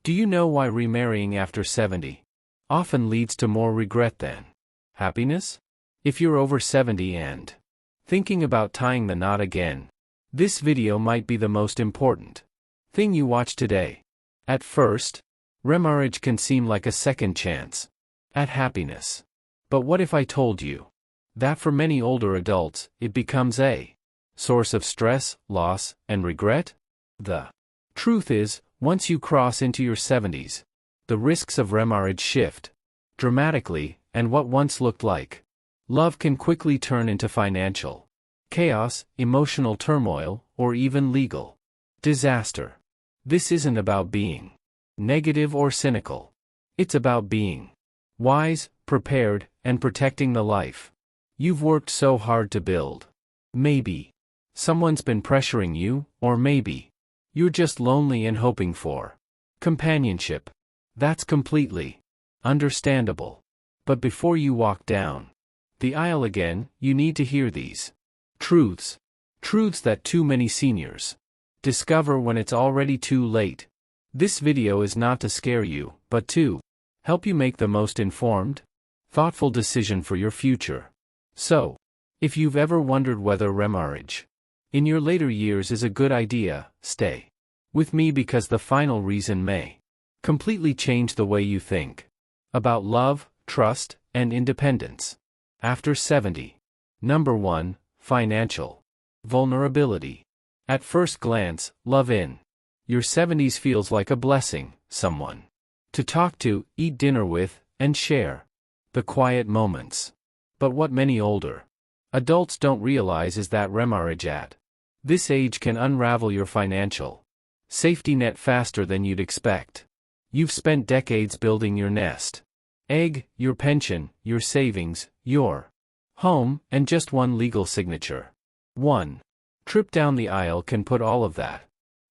Do you know why remarrying after 70 often leads to more regret than happiness? If you're over 70 and thinking about tying the knot again, this video might be the most important thing you watch today. At first, remarriage can seem like a second chance at happiness. But what if I told you that for many older adults, it becomes a source of stress, loss, and regret? The truth is, once you cross into your 70s, the risks of remarriage shift dramatically, and what once looked like love can quickly turn into financial chaos, emotional turmoil, or even legal disaster. This isn't about being negative or cynical. It's about being wise, prepared, and protecting the life you've worked so hard to build. Maybe someone's been pressuring you, or maybe you're just lonely and hoping for companionship. That's completely understandable. But before you walk down the aisle again, you need to hear these truths. Truths that too many seniors discover when it's already too late. This video is not to scare you, but to help you make the most informed, thoughtful decision for your future. So, if you've ever wondered whether remarriage in your later years is a good idea, stay with me because the final reason may completely change the way you think about love, trust, and independence. After 70. Number 1. Financial vulnerability. At first glance, love in your 70s feels like a blessing, someone to talk to, eat dinner with, and share the quiet moments. But what many older adults don't realize is that remarriage at this age can unravel your financial safety net faster than you'd expect. You've spent decades building your nest egg, your pension, your savings, your home, and just one legal signature. One trip down the aisle can put all of that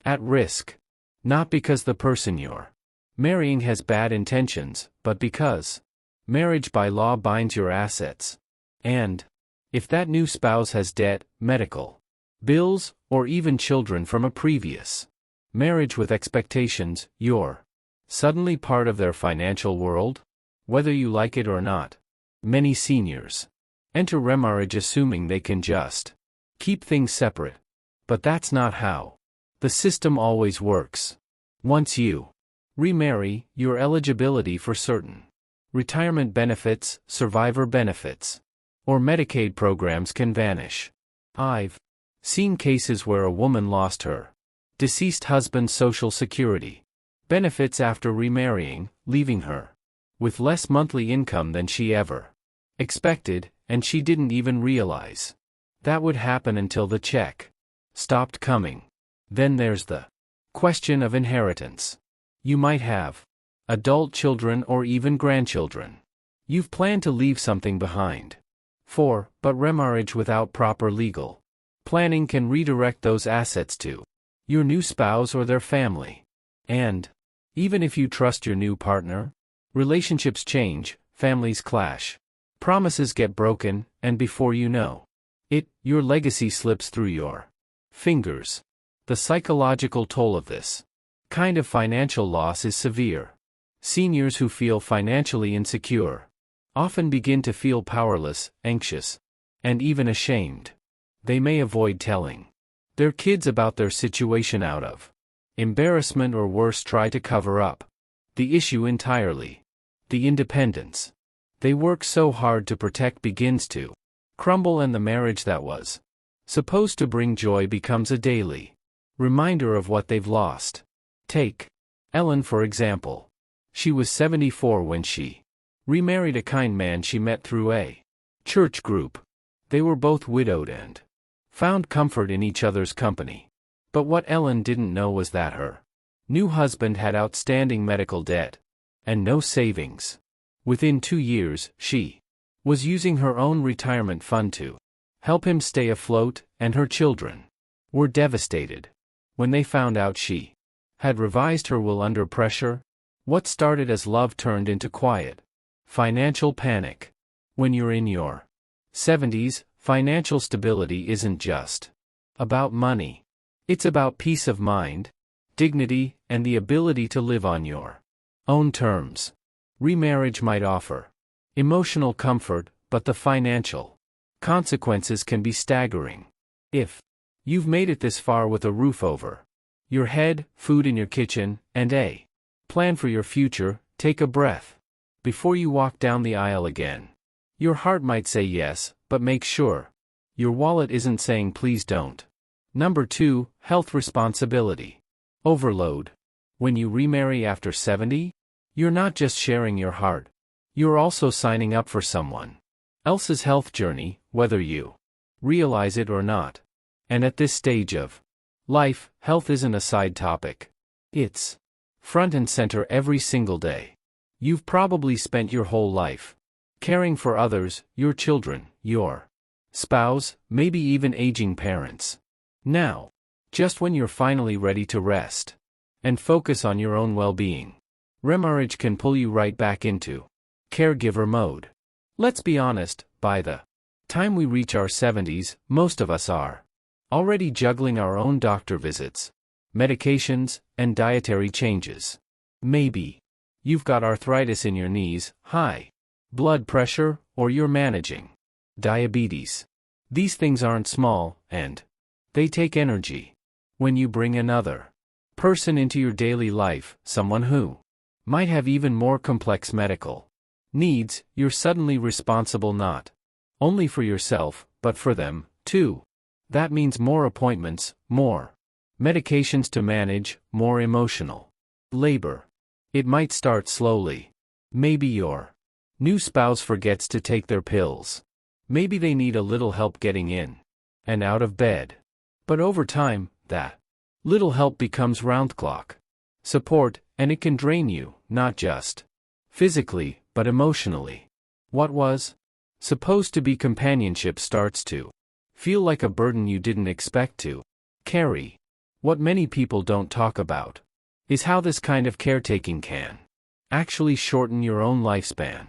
at risk. Not because the person you're marrying has bad intentions, but because marriage by law binds your assets. And if that new spouse has debt, medical bills, or even children from a previous marriage with expectations, you're suddenly part of their financial world, whether you like it or not. Many seniors enter remarriage assuming they can just keep things separate. But that's not how the system always works. Once you remarry, your eligibility for certain retirement benefits, survivor benefits, or Medicaid programs can vanish. I've seen cases where a woman lost her deceased husband's Social Security benefits after remarrying, leaving her with less monthly income than she ever expected, and she didn't even realize that would happen until the check stopped coming. Then there's the question of inheritance. You might have adult children or even grandchildren. You've planned to leave something behind but remarriage without proper legal planning can redirect those assets to your new spouse or their family. And even if you trust your new partner, relationships change, families clash, promises get broken, and before you know it, your legacy slips through your fingers. The psychological toll of this kind of financial loss is severe. Seniors who feel financially insecure often begin to feel powerless, anxious, and even ashamed. They may avoid telling their kids about their situation out of embarrassment, or worse, try to cover up the issue entirely. The independence they work so hard to protect begins to crumble, and the marriage that was supposed to bring joy becomes a daily reminder of what they've lost. Take Ellen for example. She was 74 when she remarried a kind man she met through a church group. They were both widowed and found comfort in each other's company. But what Ellen didn't know was that her new husband had outstanding medical debt and no savings. Within 2 years, she was using her own retirement fund to help him stay afloat, and her children were devastated when they found out she had revised her will under pressure. What started as love turned into quiet financial panic. When you're in your 70s, financial stability isn't just about money. It's about peace of mind, dignity, and the ability to live on your own terms. Remarriage might offer emotional comfort, but the financial consequences can be staggering. If you've made it this far with a roof over your head, food in your kitchen, and a plan for your future, take a breath before you walk down the aisle again. Your heart might say yes, but make sure your wallet isn't saying please don't. Number 2, health responsibility overload. When you remarry after 70, you're not just sharing your heart. You're also signing up for someone else's health journey, whether you realize it or not. And at this stage of life, health isn't a side topic. It's front and center every single day. You've probably spent your whole life caring for others, your children, your spouse, maybe even aging parents. Now, just when you're finally ready to rest and focus on your own well-being, remarriage can pull you right back into caregiver mode. Let's be honest, by the time we reach our 70s, most of us are already juggling our own doctor visits, medications, and dietary changes. Maybe you've got arthritis in your knees, high blood pressure, or you're managing diabetes. These things aren't small, and they take energy. When you bring another person into your daily life, someone who might have even more complex medical needs, you're suddenly responsible not only for yourself, but for them, too. That means more appointments, more medications to manage, more emotional labor. It might start slowly. Maybe your new spouse forgets to take their pills. Maybe they need a little help getting in and out of bed. But over time, that little help becomes round-clock support, and it can drain you, not just physically, but emotionally. What was supposed to be companionship starts to feel like a burden you didn't expect to carry. What many people don't talk about is how this kind of caretaking can actually shorten your own lifespan.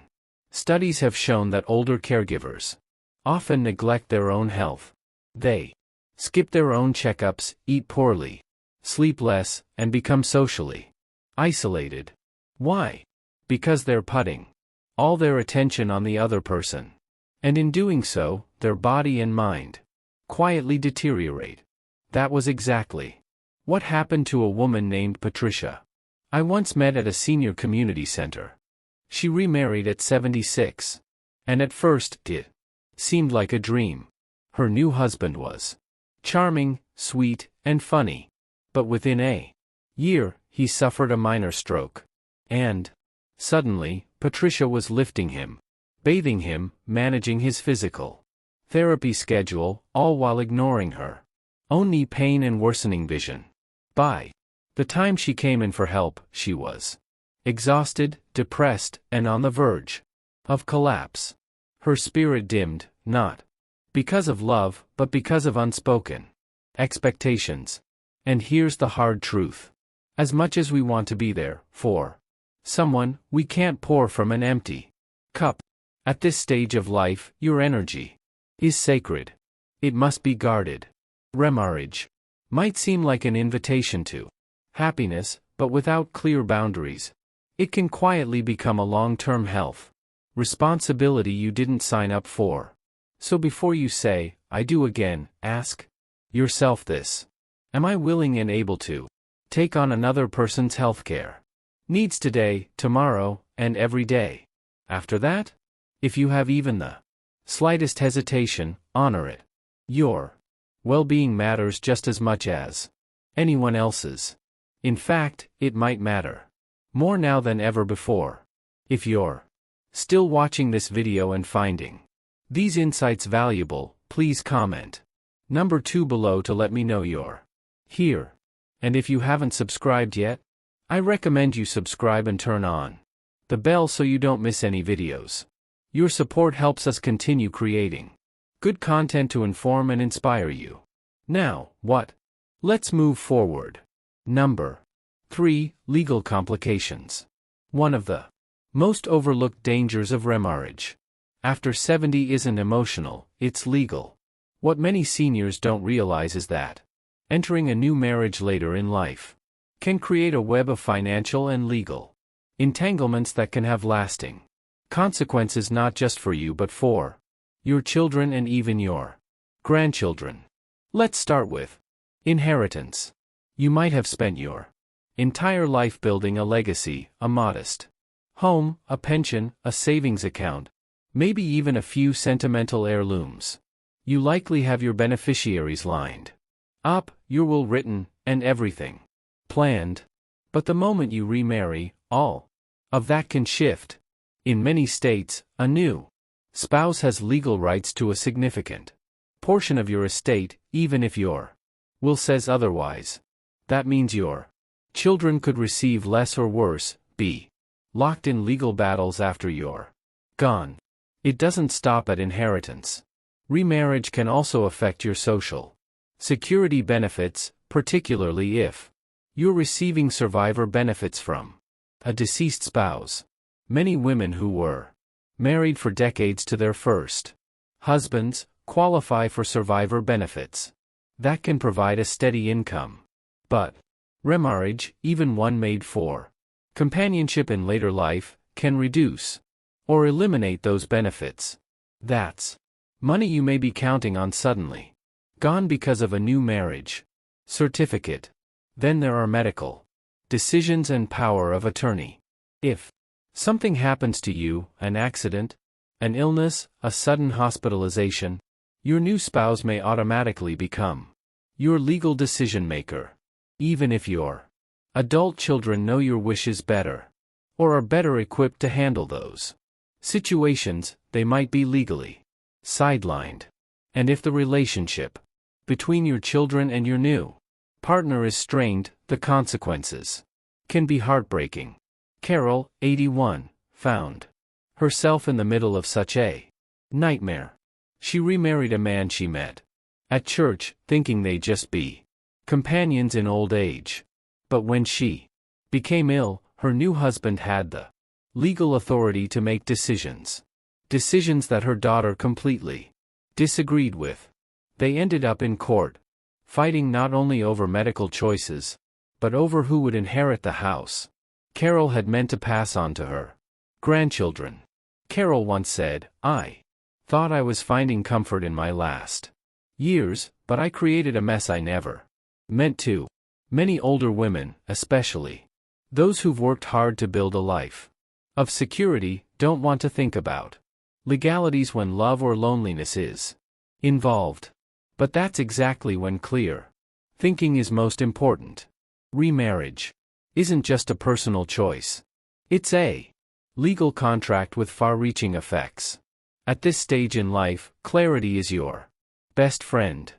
Studies have shown that older caregivers often neglect their own health. They skip their own checkups, eat poorly, sleep less, and become socially isolated. Why? Because they're putting all their attention on the other person. And in doing so, their body and mind quietly deteriorate. That was exactly what happened to a woman named Patricia I once met at a senior community center. She remarried at 76. And at first, it seemed like a dream. Her new husband was charming, sweet, and funny. But within a year, he suffered a minor stroke. And suddenly, Patricia was lifting him, bathing him, managing his physical therapy schedule, all while ignoring her own knee pain and worsening vision. By the time she came in for help, she was exhausted, depressed, and on the verge of collapse. Her spirit dimmed, not because of love, but because of unspoken expectations. And here's the hard truth. As much as we want to be there for someone, we can't pour from an empty cup. At this stage of life, your energy is sacred. It must be guarded. Remarriage might seem like an invitation to happiness, but without clear boundaries, it can quietly become a long-term health responsibility you didn't sign up for. So before you say, I do again, ask yourself this. Am I willing and able to take on another person's healthcare needs today, tomorrow, and every day? After that, if you have even the slightest hesitation, honor it. Your well-being matters just as much as anyone else's. In fact, it might matter more now than ever before. If you're still watching this video and finding these insights valuable, please comment number 2 below to let me know you're here. And if you haven't subscribed yet, I recommend you subscribe and turn on the bell so you don't miss any videos. Your support helps us continue creating good content to inform and inspire you. Now, what? Let's move forward. Number 3, legal complications. One of the most overlooked dangers of remarriage after 70 isn't emotional, it's legal. What many seniors don't realize is that entering a new marriage later in life can create a web of financial and legal entanglements that can have lasting consequences not just for you but for your children and even your grandchildren. Let's start with inheritance. You might have spent your entire life building a legacy, a modest home, a pension, a savings account, maybe even a few sentimental heirlooms. You likely have your beneficiaries lined up, your will written, and everything planned. But the moment you remarry, all of that can shift. In many states, a new spouse has legal rights to a significant portion of your estate, even if your will says otherwise. That means your children could receive less or worse, be locked in legal battles after you're gone. It doesn't stop at inheritance. Remarriage can also affect your social security benefits, particularly if you're receiving survivor benefits from a deceased spouse. Many women who were married for decades to their first husbands qualify for survivor benefits. That can provide a steady income. But remarriage, even one made for companionship in later life, can reduce or eliminate those benefits. That's money you may be counting on suddenly gone because of a new marriage certificate. Then there are medical decisions and power of attorney. If something happens to you, an accident, an illness, a sudden hospitalization, your new spouse may automatically become your legal decision maker. Even if your adult children know your wishes better, or are better equipped to handle those situations, they might be legally sidelined. And if the relationship between your children and your new partner is strained, the consequences can be heartbreaking. Carol, 81, found herself in the middle of such a nightmare. She remarried a man she met at church, thinking they'd just be companions in old age. But when she became ill, her new husband had the legal authority to make decisions that her daughter completely disagreed with. They ended up in court, fighting not only over medical choices, but over who would inherit the house Carol had meant to pass on to her grandchildren. Carol once said, "I thought I was finding comfort in my last years, but I created a mess I never meant to." Many older women, especially those who've worked hard to build a life of security, don't want to think about legalities when love or loneliness is involved. But that's exactly when clear thinking is most important. Remarriage isn't just a personal choice. It's a legal contract with far-reaching effects. At this stage in life, clarity is your best friend.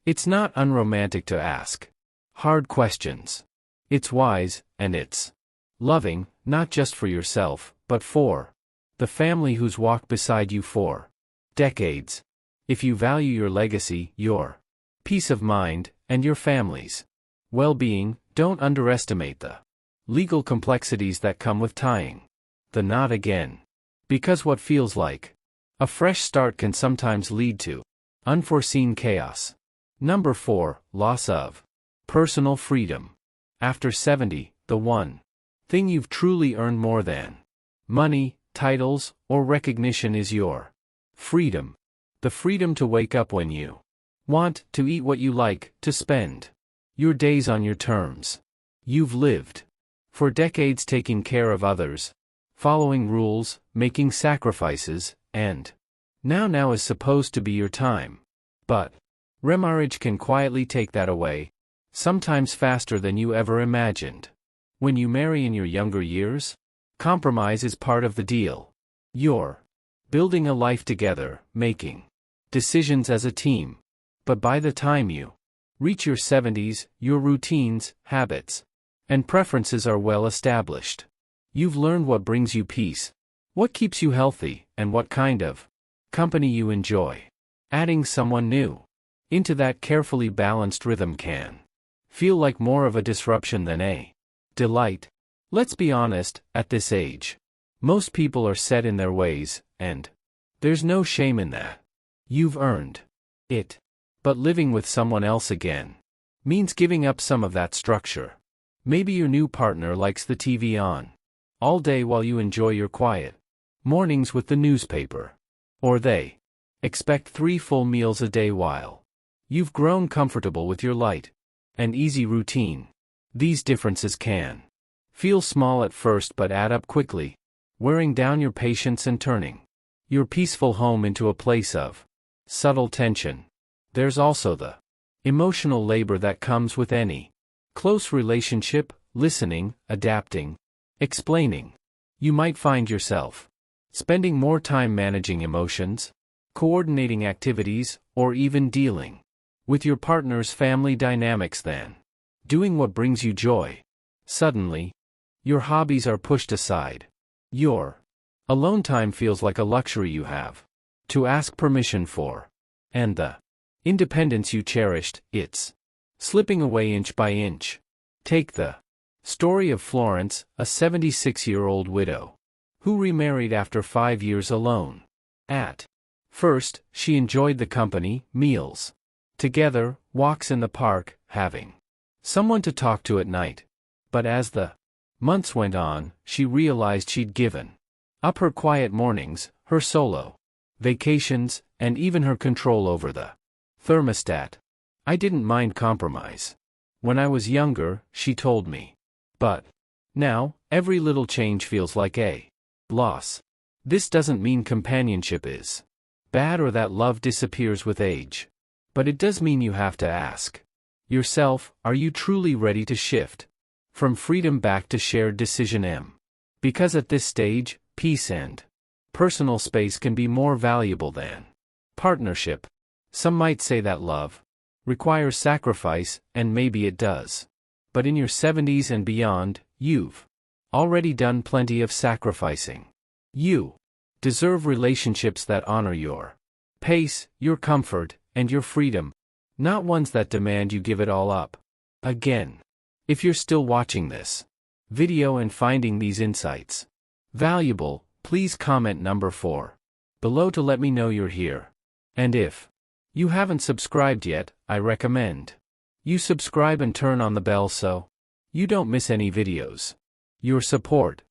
It's not unromantic to ask hard questions. It's wise, and it's loving, not just for yourself, but for the family who's walked beside you for decades. If you value your legacy, your peace of mind, and your family's well-being, don't underestimate the legal complexities that come with tying the knot again. Because what feels like a fresh start can sometimes lead to unforeseen chaos. Number 4, loss of personal freedom. After 70, the one thing you've truly earned more than money, titles, or recognition is your freedom. The freedom to wake up when you want, to eat what you like, to spend your days on your terms. You've lived for decades taking care of others, following rules, making sacrifices, and now is supposed to be your time. But remarriage can quietly take that away, sometimes faster than you ever imagined. When you marry in your younger years, compromise is part of the deal. You're building a life together, making decisions as a team. But by the time you reach your 70s, your routines, habits, and preferences are well established. You've learned what brings you peace, what keeps you healthy, and what kind of company you enjoy. Adding someone new into that carefully balanced rhythm can feel like more of a disruption than a delight. Let's be honest, at this age, most people are set in their ways, and there's no shame in that. You've earned it. But living with someone else again means giving up some of that structure. Maybe your new partner likes the TV on all day while you enjoy your quiet mornings with the newspaper. Or they expect 3 full meals a day while you've grown comfortable with your light and easy routine. These differences can feel small at first but add up quickly, wearing down your patience and turning your peaceful home into a place of subtle tension. There's also the emotional labor that comes with any close relationship: listening, adapting, explaining. You might find yourself spending more time managing emotions, coordinating activities, or even dealing with your partner's family dynamics than doing what brings you joy. Suddenly, your hobbies are pushed aside. Your alone time feels like a luxury you have to ask permission for. And the independence you cherished, it's slipping away inch by inch. Take the story of Florence, a 76-year-old widow who remarried after 5 years alone. At first, she enjoyed the company, meals together, walks in the park, having someone to talk to at night. But as the months went on, she realized she'd given up her quiet mornings, her solo vacations, and even her control over the thermostat. "I didn't mind compromise when I was younger," she told me. "But now, every little change feels like a loss." This doesn't mean companionship is bad or that love disappears with age. But it does mean you have to ask yourself, are you truly ready to shift from freedom back to shared decision? Because at this stage, peace and personal space can be more valuable than partnership. Some might say that love requires sacrifice, and maybe it does. But in your 70s and beyond, you've already done plenty of sacrificing. You deserve relationships that honor your pace, your comfort, and your freedom, not ones that demand you give it all up. Again, if you're still watching this video and finding these insights valuable, please comment number 4 below to let me know you're here. And if you haven't subscribed yet, I recommend you subscribe and turn on the bell so you don't miss any videos. Your support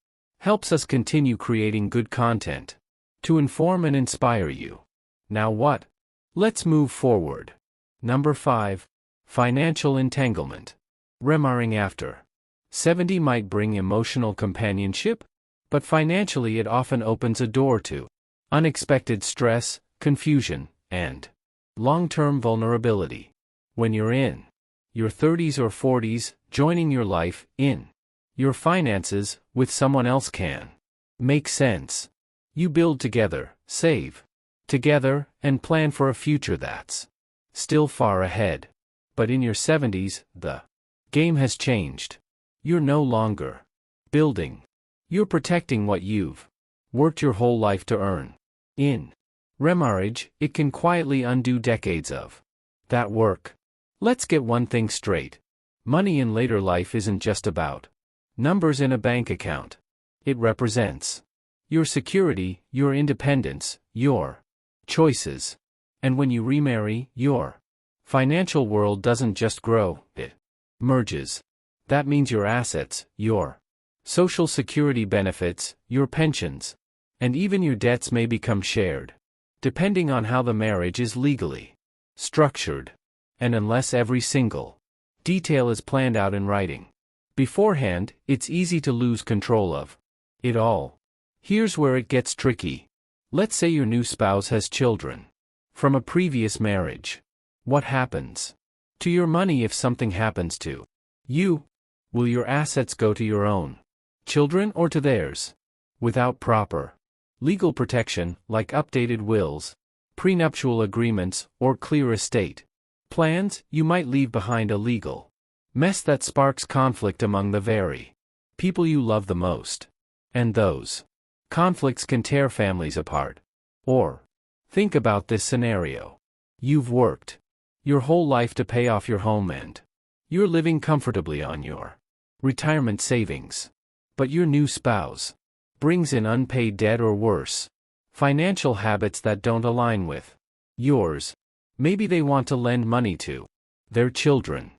helps us continue creating good content to inform and inspire you. Now what? Let's move forward. Number 5. Financial entanglement. Remarrying after 70 might bring emotional companionship, but financially it often opens a door to unexpected stress, confusion, and long-term vulnerability. When you're in your 30s or 40s, joining your life in your finances with someone else can make sense. You build together, save together, and plan for a future that's still far ahead. But in your 70s, the game has changed. You're no longer building. You're protecting what you've worked your whole life to earn. In remarriage, it can quietly undo decades of that work. Let's get one thing straight. Money in later life isn't just about numbers in a bank account. It represents your security, your independence, your choices. And when you remarry, your financial world doesn't just grow, it merges. That means your assets, your social security benefits, your pensions, and even your debts may become shared, depending on how the marriage is legally structured, and unless every single detail is planned out in writing beforehand, it's easy to lose control of it all. Here's where it gets tricky. Let's say your new spouse has children from a previous marriage. What happens to your money if something happens to you? Will your assets go to your own children or to theirs? Without proper legal protection, like updated wills, prenuptial agreements, or clear estate plans, you might leave behind a legal mess that sparks conflict among the very people you love the most. And those conflicts can tear families apart. Or think about this scenario. You've worked your whole life to pay off your home and you're living comfortably on your retirement savings. But your new spouse brings in unpaid debt or worse, financial habits that don't align with yours. Maybe they want to lend money to their children.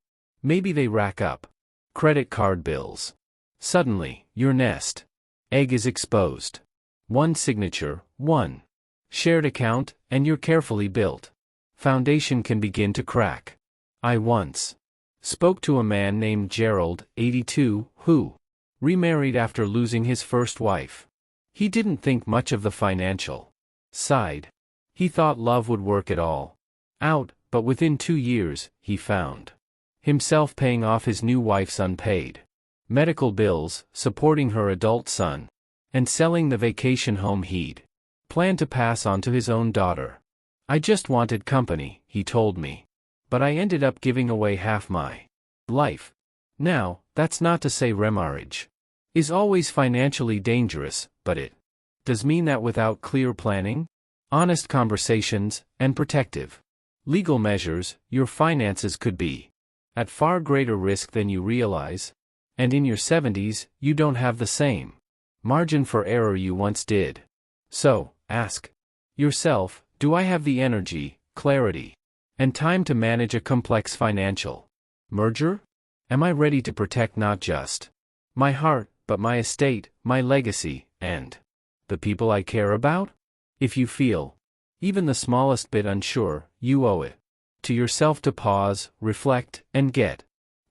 Maybe they rack up Credit card bills. Suddenly, your nest egg is exposed. One signature, one shared account, and your carefully built foundation can begin to crack. I once spoke to a man named Gerald, 82, who remarried after losing his first wife. He didn't think much of the financial side. He thought love would work it all out, but within 2 years, he found himself paying off his new wife's unpaid medical bills, supporting her adult son, and selling the vacation home he'd planned to pass on to his own daughter. I just wanted company, he told me. But I ended up giving away half my life. Now, that's not to say remarriage is always financially dangerous, but it does mean that without clear planning, honest conversations, and protective legal measures, your finances could be at far greater risk than you realize. And in your 70s, you don't have the same margin for error you once did. So, ask yourself, do I have the energy, clarity, and time to manage a complex financial merger? Am I ready to protect not just my heart, but my estate, my legacy, and the people I care about? If you feel even the smallest bit unsure, you owe it to yourself to pause, reflect, and get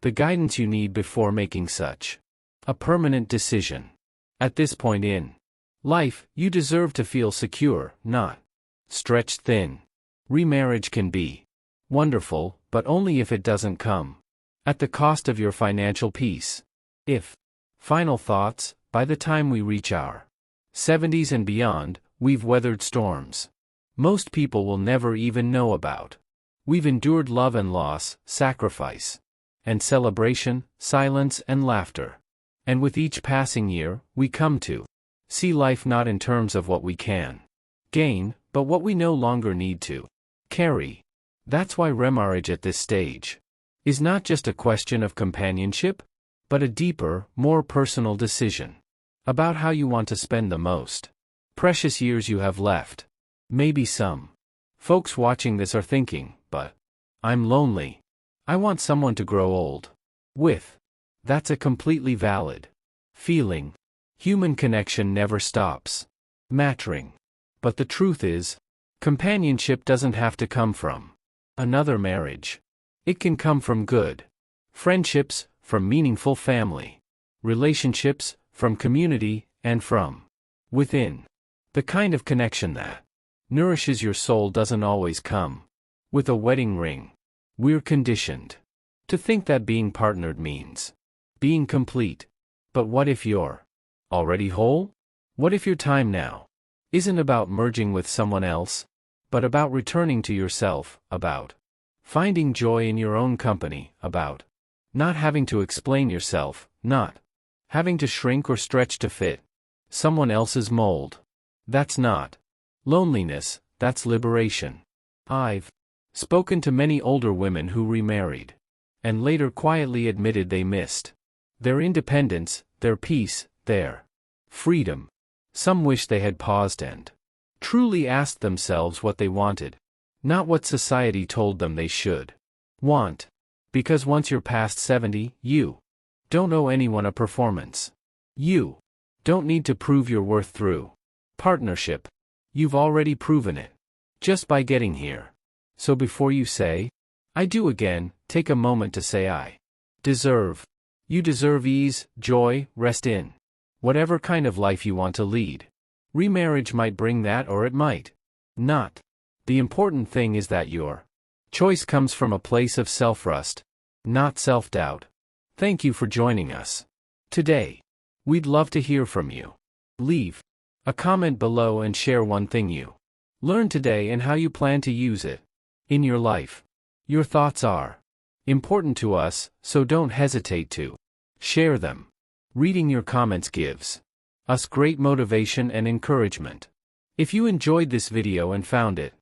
the guidance you need before making such a permanent decision. At this point in life, you deserve to feel secure, not stretched thin. Remarriage can be wonderful, but only if it doesn't come at the cost of your financial peace. Final thoughts, by the time we reach our 70s and beyond, we've weathered storms most people will never even know about. We've endured love and loss, sacrifice and celebration, silence and laughter. And with each passing year, we come to see life not in terms of what we can gain, but what we no longer need to carry. That's why remarriage at this stage is not just a question of companionship, but a deeper, more personal decision about how you want to spend the most precious years you have left. Maybe some folks watching this are thinking, but I'm lonely. I want someone to grow old with. That's a completely valid feeling. Human connection never stops mattering. But the truth is, companionship doesn't have to come from another marriage. It can come from good friendships, from meaningful family relationships, from community, and from within. The kind of connection that nourishes your soul doesn't always come with a wedding ring. We're conditioned to think that being partnered means being complete. But what if you're already whole? What if your time now isn't about merging with someone else, but about returning to yourself, about finding joy in your own company, about not having to explain yourself, not having to shrink or stretch to fit someone else's mold? That's not loneliness, that's liberation. I've spoken to many older women who remarried and later quietly admitted they missed their independence, their peace, their freedom. Some wish they had paused and truly asked themselves what they wanted, not what society told them they should want. Because once you're past 70, you don't owe anyone a performance. You don't need to prove your worth through partnership. You've already proven it just by getting here. So before you say, I do again, take a moment to say I deserve. You deserve ease, joy, rest in whatever kind of life you want to lead. Remarriage might bring that or it might not. The important thing is that your choice comes from a place of self-trust, not self-doubt. Thank you for joining us today. We'd love to hear from you. Leave a comment below and share one thing you learned today and how you plan to use it in your life. Your thoughts are important to us, so don't hesitate to share them. Reading your comments gives us great motivation and encouragement. If you enjoyed this video and found it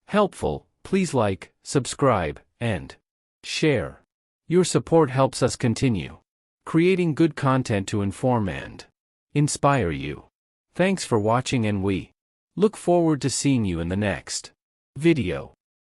helpful, please like, subscribe, and share. Your support helps us continue creating good content to inform and inspire you. Thanks for watching, and we look forward to seeing you in the next video.